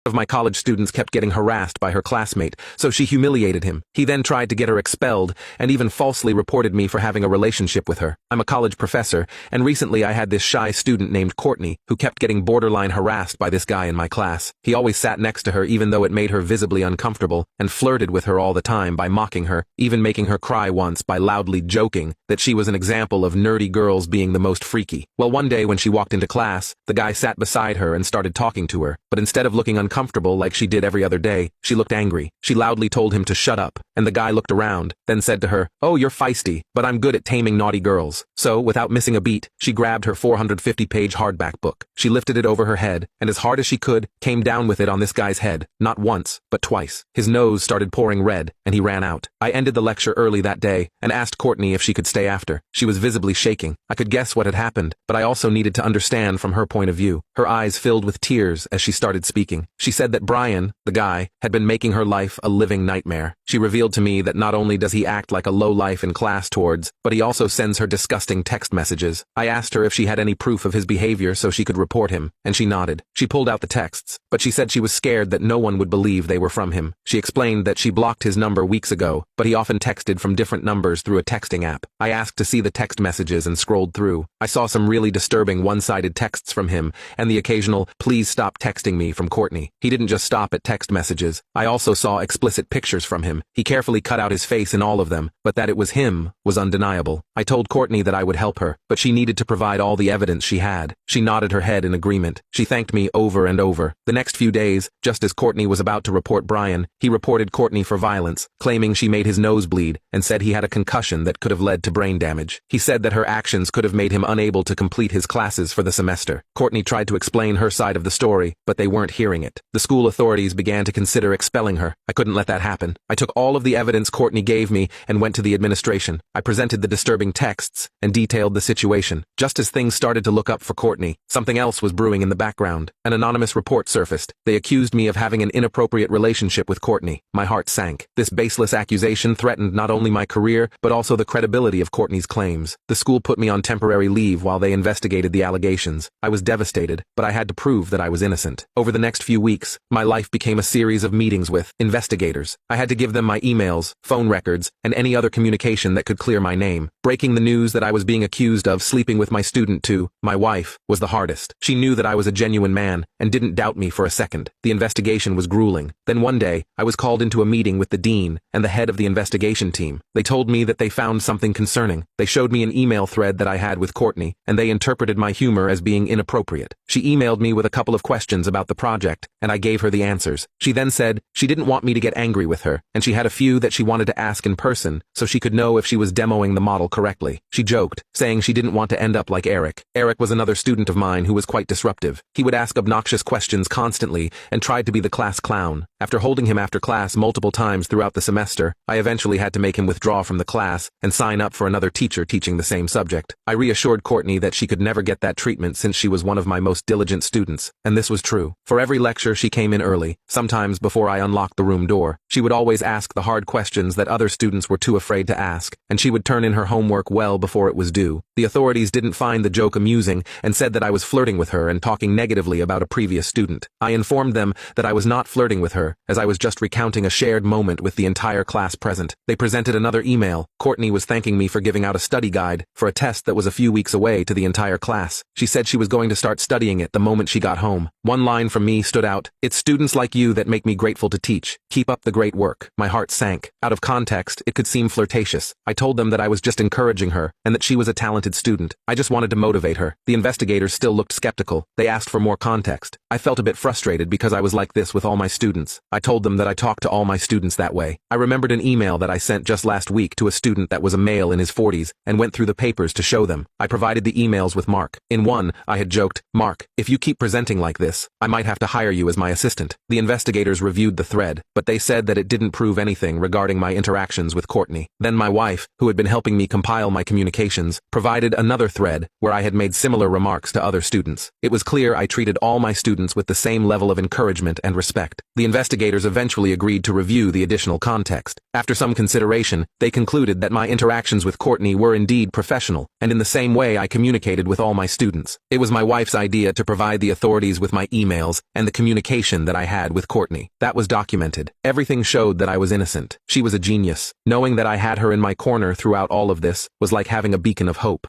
Of my college students kept getting harassed by her classmate, so she humiliated him. He then tried to get her expelled, and even falsely reported me for having a relationship with her. I'm a college professor, and recently I had this shy student named Courtney, who kept getting borderline harassed by this guy in my class. He always sat next to her even though it made her visibly uncomfortable, and flirted with her all the time by mocking her, even making her cry once by loudly joking that she was an example of nerdy girls being the most freaky. Well, one day when she walked into class, the guy sat beside her and started talking to her, but instead of looking uncomfortable like she did every other day, she looked angry. She loudly told him to shut up, and the guy looked around, then said to her, "Oh, you're feisty, but I'm good at taming naughty girls." So, without missing a beat, she grabbed her 450-page hardback book. She lifted it over her head, and as hard as she could, came down with it on this guy's head, not once, but twice. His nose started pouring red, and he ran out. I ended the lecture early that day, and asked Courtney if she could stay after. She was visibly shaking. I could guess what had happened, but I also needed to understand from her point of view. Her eyes filled with tears as she started speaking. She said that Brian, the guy, had been making her life a living nightmare. She revealed to me that not only does he act like a lowlife in class towards, but he also sends her disgusting text messages. I asked her if she had any proof of his behavior so she could report him, and she nodded. She pulled out the texts, but she said she was scared that no one would believe they were from him. She explained that she blocked his number weeks ago, but he often texted from different numbers through a texting app. I asked to see the text messages and scrolled through. I saw some really disturbing one-sided texts from him, and the occasional, "Please stop texting me" from Courtney. He didn't just stop at text messages. I also saw explicit pictures from him. He carefully cut out his face in all of them, but that it was him was undeniable. I told Courtney that I would help her, but she needed to provide all the evidence she had. She nodded her head in agreement. She thanked me over and over. The next few days, just as Courtney was about to report Brian, he reported Courtney for violence, claiming she made his nose bleed, and said he had a concussion that could have led to brain damage. He said that her actions could have made him unable to complete his classes for the semester. Courtney tried to explain her side of the story, but they weren't hearing it. The school authorities began to consider expelling her. I couldn't let that happen. I took all of the evidence Courtney gave me and went to the administration. I presented the disturbing texts and detailed the situation. Just as things started to look up for Courtney, something else was brewing in the background. An anonymous report surfaced. They accused me of having an inappropriate relationship with Courtney. My heart sank. This baseless accusation threatened not only my career, but also the credibility of Courtney's claims. The school put me on temporary leave while they investigated the allegations. I was devastated, but I had to prove that I was innocent. Over the next few weeks, my life became a series of meetings with investigators. I had to give them my emails, phone records, and any other communication that could clear my name. Breaking the news that I was being accused of sleeping with my student to my wife was the hardest. She knew that I was a genuine man and didn't doubt me for a second. The investigation was grueling. Then one day, I was called into a meeting with the dean and the head of the investigation team. They told me that they found something concerning. They showed me an email thread that I had with Courtney, and they interpreted my humor as being inappropriate. She emailed me with a couple of questions about the project, and I gave her the answers. She then said she didn't want me to get angry with her, and she had a few that she wanted to ask in person so she could know if she was demoing the model correctly. She joked, saying she didn't want to end up like Eric. Eric was another student of mine who was quite disruptive. He would ask obnoxious questions constantly and tried to be the class clown. After holding him after class multiple times throughout the semester, I eventually had to make him withdraw from the class and sign up for another teacher teaching the same subject. I reassured Courtney that she could never get that treatment since she was one of my most diligent students, and this was true. For every lecture she came in early, sometimes before I unlocked the room door. She would always ask the hard questions that other students were too afraid to ask, and she would turn in her homework well before it was due. The authorities didn't find the joke amusing and said that I was flirting with her and talking negatively about a previous student. I informed them that I was not flirting with her, as I was just recounting a shared moment with the entire class present. They presented another email. Courtney was thanking me for giving out a study guide for a test that was a few weeks away to the entire class. She said she was going to start studying it the moment she got home. One line from me stood out: "It's students like you that make me grateful to teach. Keep up the great work." My heart sank. Out of context, it could seem flirtatious. I told them that I was just encouraging her and that she was a talented student. I just wanted to motivate her. The investigators still looked skeptical. They asked for more context. I felt a bit frustrated because I was like this with all my students. I told them that I talked to all my students that way. I remembered an email that I sent just last week to a student that was a male in his 40s and went through the papers to show them. I provided the emails with Mark. In one, I had joked, "Mark, if you keep presenting like this, I might have to hire you as my assistant." The investigators reviewed the thread, but they said that it didn't prove anything regarding my interactions with Courtney. Then my wife, who had been helping me compile my communications, provided another thread where I had made similar remarks to other students. It was clear I treated all my students with the same level of encouragement and respect. The investigators eventually agreed to review the additional context. After some consideration, they concluded that my interactions with Courtney were indeed professional, and in the same way I communicated with all my students. It was my wife's idea to provide the authorities with my emails and the communication that I had with Courtney. That was documented. Everything showed that I was innocent. She was a genius. Knowing that I had her in my corner throughout all of this was like having a beacon of hope.